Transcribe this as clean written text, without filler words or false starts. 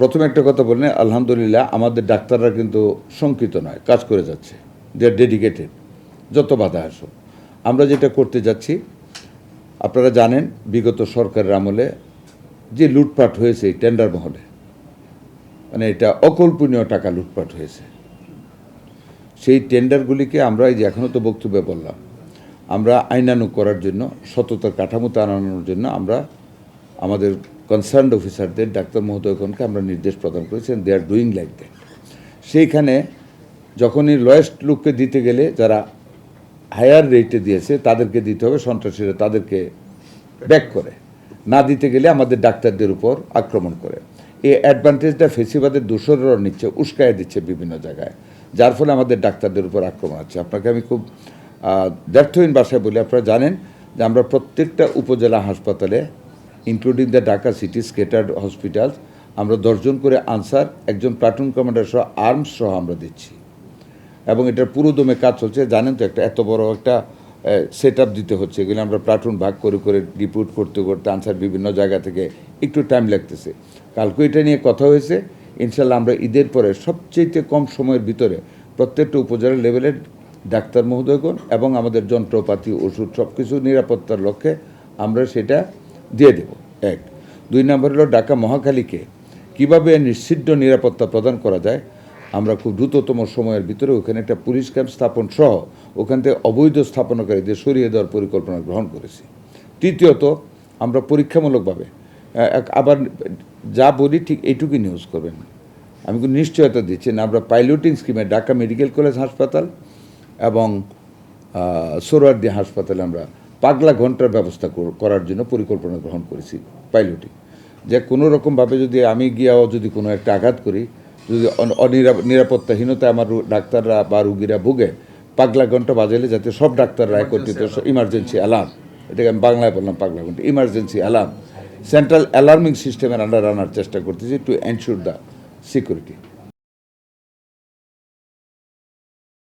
প্রথমে একটা কথা বললেন, আলহামদুলিল্লাহ আমাদের ডাক্তাররা কিন্তু শঙ্কিত নয়, কাজ করে যাচ্ছে। দে আর ডেডিকেটেড, যত বাধা আসুক। আমরা যেটা করতে যাচ্ছি, আপনারা জানেন বিগত সরকারের আমলে যে লুটপাট হয়েছে এই টেন্ডার মহলে, মানে এটা অকল্পনীয় টাকা লুটপাট হয়েছে। সেই টেন্ডারগুলিকে আমরা এই যে এখনও তো বক্তব্যে বললাম, আমরা আইনানুগ করার জন্য, সততার কাঠামোতে আনানোর জন্য আমরা আমাদের কনসার্নড অফিসারদের ডাক্তার মহোদয়গণকে আমরা নির্দেশ প্রদান করেছেন। দে আর ডুইং লাইক দ্যাট। সেইখানে যখনই লয়েস্ট লুককে দিতে গেলে যারা হায়ার রেটে দিয়েছে তাদেরকে দিতে হবে, সন্ত্রাসীরা তাদেরকে ব্যাক করে, না দিতে গেলে আমাদের ডাক্তারদের উপর আক্রমণ করে। এই অ্যাডভান্টেজটা ফেসিবাদের দোসররা নিচ্ছে, উস্কায় দিচ্ছে বিভিন্ন জায়গায়, যার ফলে আমাদের ডাক্তারদের উপর আক্রমণ আছে। আপনাকে আমি খুব দ্ব্যর্থহীন ভাষায় বলি, আপনারা জানেন যে আমরা প্রত্যেকটা উপজেলা হাসপাতালে including the Dhaka city scattered hospitals আমরা 10 জন করে আনসার, একজন প্লাটুন কমান্ডার সহ আর্মস সহ আমরা দিচ্ছি, এবং এটার পুরোদমে কাজ চলছে। জানেন তো একটা এত বড় একটা সেট আপ দিতে হচ্ছে, এগুলো আমরা প্লাটুন ভাগ করে করে রিপোর্ট করতে করতে আনসার বিভিন্ন জায়গা থেকে একটু টাইম লাগতেছে। কালকে এটা নিয়ে কথা হয়েছে, ইনশাল্লাহ আমরা ঈদের পরে সবচেয়ে কম সময়ের ভিতরে প্রত্যেকটা উপজেলা লেভেলের ডাক্তার মহোদয়গণ এবং আমাদের যন্ত্রপাতি, ওষুধ সব কিছু নিরাপত্তার লক্ষ্যে আমরা সেটা দিয়ে দেব। 1 2 নম্বর হলো ঢাকা মহাখালীকে কীভাবে নিশ্চিদ্র নিরাপত্তা প্রদান করা যায়, আমরা খুব দ্রুততম সময়ের ভিতরে ওখানে একটা পুলিশ ক্যাম্প স্থাপন সহ ওখান থেকে অবৈধ স্থাপনাকারীদের সরিয়ে দেওয়ার পরিকল্পনা গ্রহণ করেছি। তৃতীয়ত, আমরা পরীক্ষামূলকভাবে আবার যা বলি ঠিক এইটুকুই নিউজ করবেন, আমি কিন্তু নিশ্চয়তা দিচ্ছি না, আমরা পাইলটিং স্কিমে ঢাকা মেডিকেল কলেজ হাসপাতাল এবং সোহরাওয়ার্দী হাসপাতালে আমরা পাগলা ঘন্টার ব্যবস্থা করার জন্য পরিকল্পনা গ্রহণ করেছি। পাইলটিং, যে কোনো রকমভাবে যদি আমি গিয়াও যদি কোনো একটা আঘাত করি, যদি নিরাপত্তাহীনতায় আমার ডাক্তাররা বা রুগীরা ভুগে, পাগলা ঘন্টা বাজাইলে যাতে সব ডাক্তাররা একত্রিত ইমার্জেন্সি অ্যালার্ম, এটাকে আমি বাংলায় বললাম পাগলা ঘন্টা, ইমার্জেন্সি অ্যালার্ম, সেন্ট্রাল অ্যালার্মিং সিস্টেমের আন্ডার আনার চেষ্টা করতেছি টু এনশিওর দ্য সিকিউরিটি।